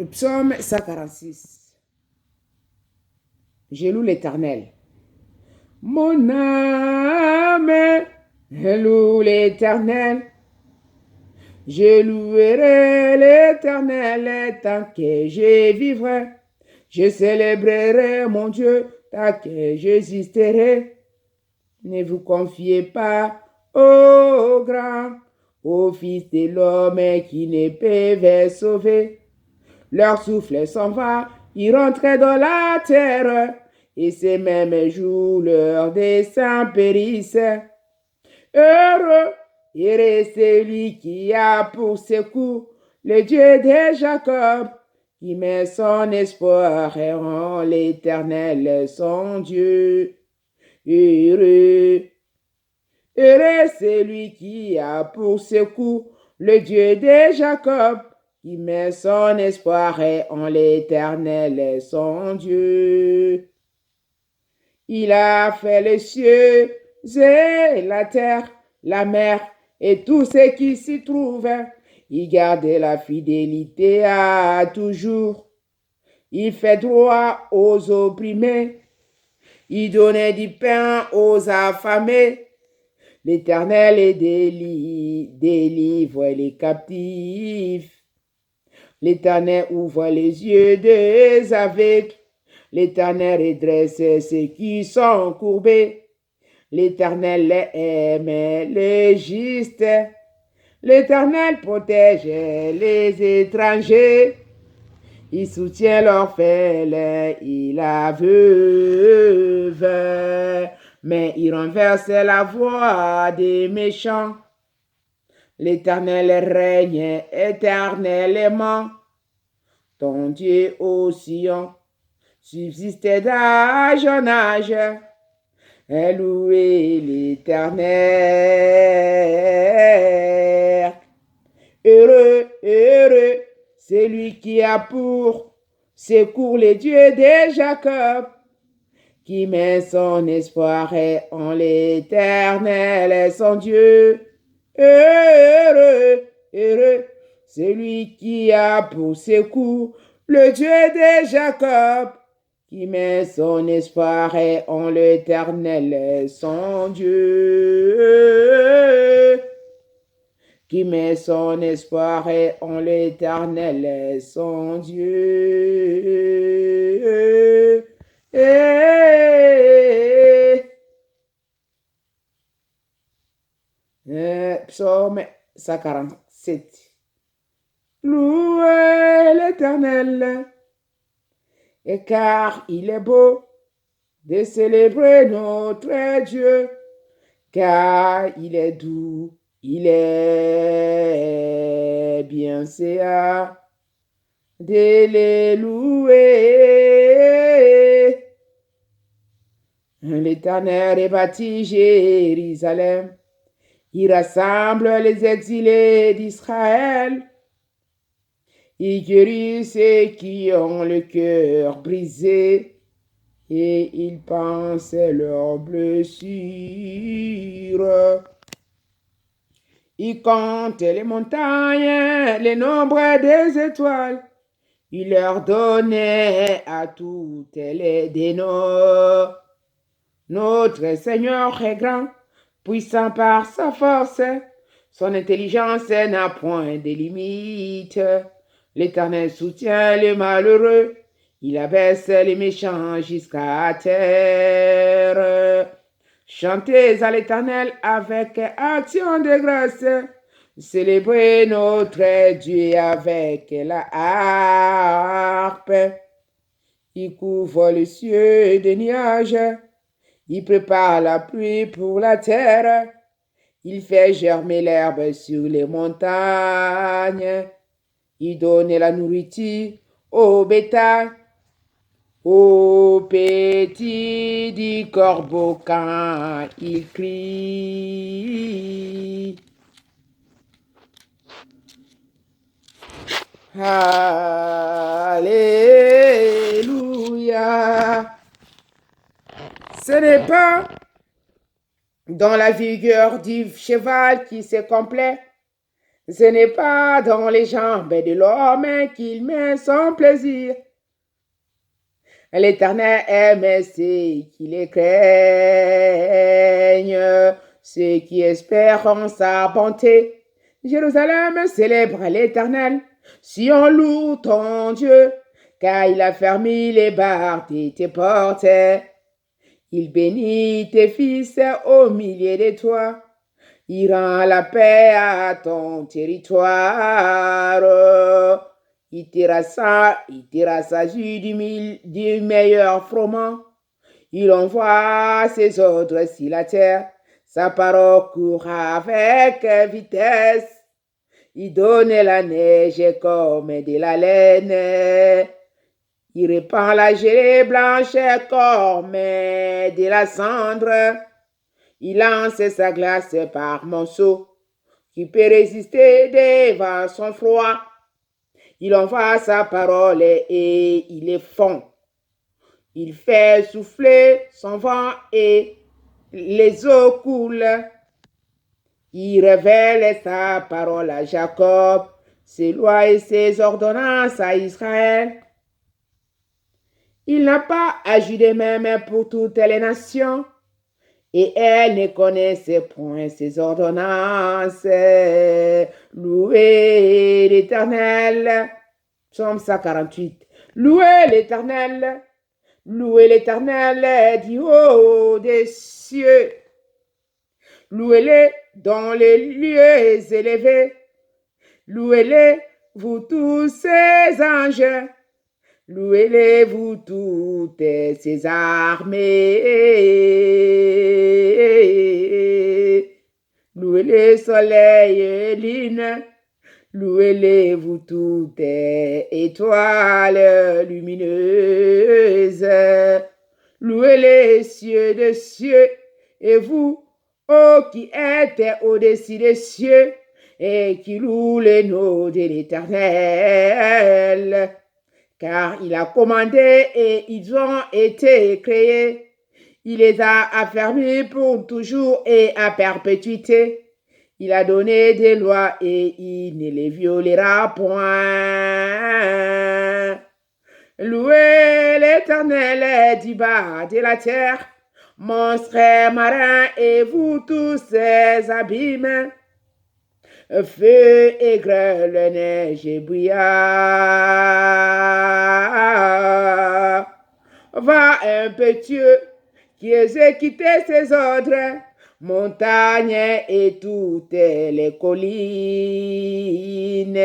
Psaume 146. Je loue l'Éternel. Mon âme loue l'Éternel. Je louerai l'Éternel tant que je vivrai. Je célébrerai mon Dieu tant que j'existerai. Ne vous confiez pas aux grands, aux fils de l'homme qui ne peuvent sauver. Leur souffle s'en va, ils rentrent dans la terre, et ces mêmes jours leurs desseins périssent. Heureux, heureux celui qui a pour secours le Dieu de Jacob, qui met son espoir en l'Éternel son Dieu. Heureux, heureux celui qui a pour secours le Dieu de Jacob, qui met son espoir en l'Éternel son Dieu. Il a fait les cieux et la terre, la mer et tout ce qui s'y trouve. Il garde la fidélité à toujours. Il fait droit aux opprimés. Il donne du pain aux affamés. L'Éternel délivre les captifs. L'Éternel ouvre les yeux des aveugles. L'Éternel redresse ceux qui sont courbés. L'Éternel aime les justes. L'Éternel protège les étrangers. Il soutient l'orphelin et la veuve, mais il renverse la voix des méchants. L'Éternel règne éternellement. Ton Dieu ô Sion subsiste d'âge en âge. Louez l'Éternel. Heureux, heureux, celui qui a pour secours les dieux de Jacob, qui met son espoir en l'Éternel, son Dieu. Heureux, heureux, celui qui a pour secours le Dieu de Jacob, qui met son espoir en l'Éternel, son Dieu. Qui met son espoir en l'Éternel, son Dieu. Psaume 147. Louez l'Éternel, et car il est beau de célébrer notre Dieu, car il est doux, il est bienséant de les louer. L'Éternel rebâtit Jérusalem. Il rassemble les exilés d'Israël. Il guérit ceux qui ont le cœur brisé et il pense leurs blessures. Il compte les montagnes, les nombres des étoiles. Il leur donnait à toutes les des noms. Notre Seigneur est grand, puissant par sa force. Son intelligence n'a point de limite. L'Éternel soutient les malheureux. Il abaisse les méchants jusqu'à terre. Chantez à l'Éternel avec action de grâce. Célébrez notre Dieu avec la harpe. Il couvre les cieux de nuages. Il prépare la pluie pour la terre. Il fait germer l'herbe sur les montagnes. Il donne la nourriture au bétail, aux petits du corbeau quand il crie. Alléluia. Ce n'est pas dans la vigueur du cheval qui se complaît, Ce n'est pas dans les jambes de l'homme qu'il met son plaisir. L'Éternel aime ceux qui les craignent, ceux qui espèrent en sa bonté. Jérusalem célèbre l'Éternel. Sion loue ton Dieu, car il a fermé les barres de tes portes. Il bénit tes fils au milieu de toi. Il rend la paix à ton territoire. Il tirera jus du meilleur froment. Il envoie ses ordres sur la terre. Sa parole court avec vitesse. Il donne la neige comme de la laine. Il répand la gelée blanche comme de la cendre. Il lance sa glace par monceaux qui peut résister devant son froid. Il envoie sa parole et il les fond. Il fait souffler son vent et les eaux coulent. Il révèle sa parole à Jacob, ses lois et ses ordonnances à Israël. Il n'a pas agi de même pour toutes les nations, et elles ne connaissent point ses ordonnances. Louez l'Éternel. Psaume 148. Louez l'Éternel du haut des cieux. Louez-le dans les lieux élevés. Louez-le, vous tous ses anges. Louez-le, vous toutes ses armées. Louez-le, soleil et lune. Louez-le, vous toutes étoiles lumineuses. Louez les cieux de cieux, et vous, qui êtes au-dessus des cieux, et qui louent le nom de l'Éternel. Car il a commandé et ils ont été créés. Il les a affermis pour toujours et à perpétuité. Il a donné des lois et il ne les violera point. Louez l'Éternel du bas de la terre, monstres marins et vous tous ces abîmes. Feu et grêle, neige et brouillard. Va impétueux qui exécutait ses ordres, montagnes et toutes les collines,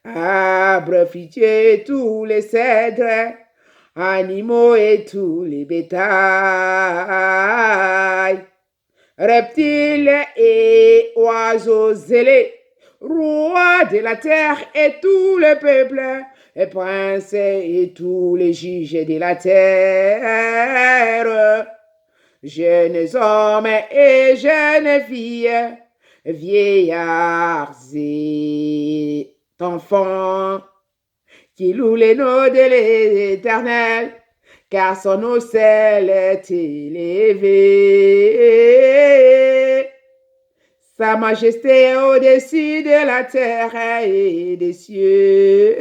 arbres fruitiers, tous les cèdres, animaux et tous les bétails, reptiles et oiseaux zélés, rois de la terre et tout le peuple, et princes et tous les juges de la terre, jeunes hommes et jeunes filles, vieillards et enfants, qui louent les noms de l'Éternel, car son nom est élevé. Sa majesté est au-dessus de la terre et des cieux.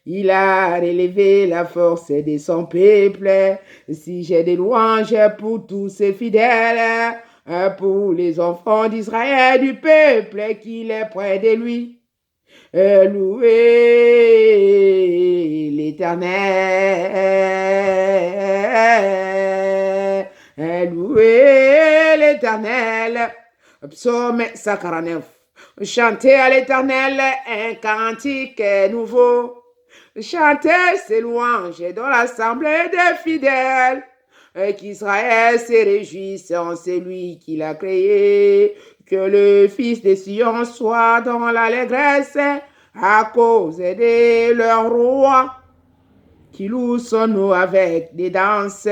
Il a relevé la force de son peuple. Si j'ai des louanges pour tous ses fidèles, pour les enfants d'Israël, du peuple qui est près de lui. Louez l'Éternel. Louez l'Éternel. Psaume 149. Chantez à l'Éternel un cantique nouveau. Chantez ses louanges dans l'assemblée des fidèles. Qu'Israël se réjouisse en celui qui l'a créé. Que le fils de Sion soit dans l'allégresse à cause de leur roi. Qui loue son nom avec des danses.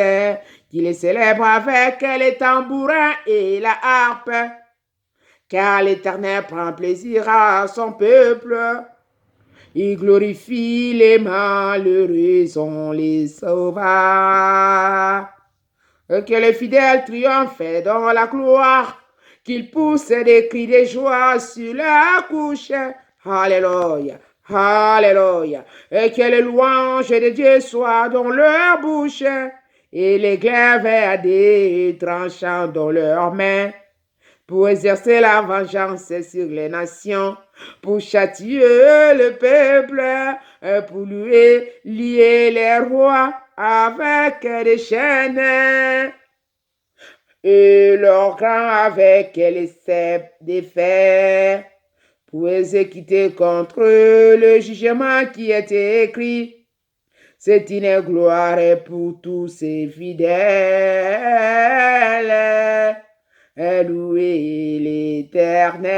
Qui les célèbre avec les tambourins et la harpe. Car l'Éternel prend plaisir à son peuple. Il glorifie les malheureux, on les sauvera. Que les fidèles triomphent dans la gloire, qu'ils poussent des cris de joie sur la couche. Alléluia, alléluia. Et que les louanges de Dieu soient dans leur bouche et les glaives à des tranchants dans leurs mains pour exercer la vengeance sur les nations, pour châtier le peuple, pour lier les rois avec des chaînes et leurs grands avec les ceps des fers, pour exécuter contre le jugement qui était écrit. C'est une gloire pour tous ses fidèles. Louez l'Éternel.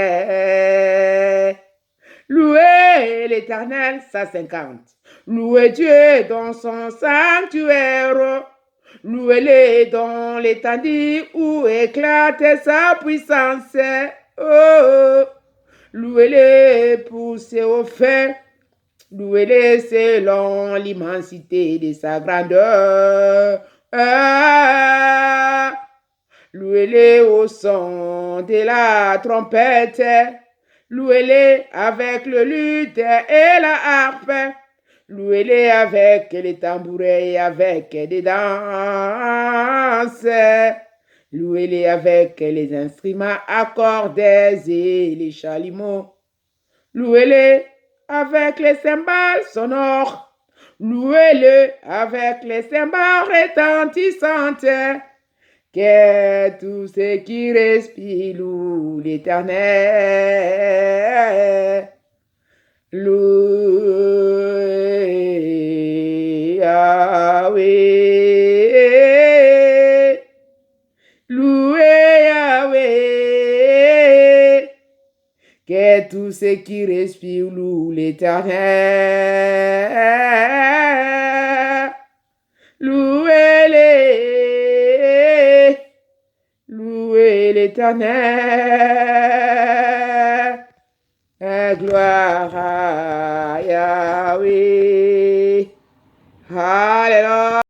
Louez l'Éternel, 150. Louez Dieu dans son sanctuaire. Louez-le dans l'étendue où éclate sa puissance. Oh, louez-le pour ses hauts faits. Louez-le selon l'immensité de sa grandeur. Louez-le au son de la trompette. Louez-le avec le luth et la harpe. Louez-le avec les tambourins et avec des danses. Louez-le avec les instruments à cordes et les chalumeaux. Louez-le avec les cymbales sonores. Louez-le avec les cymbales retentissantes. Que tout ce qui respire loue l'Éternel. Louez Yahweh. Louez Yahweh. Que tout ce qui respire loue l'Éternel. Louez-le. Louez l'Éternel. Gloire à Yahweh. Alléluia.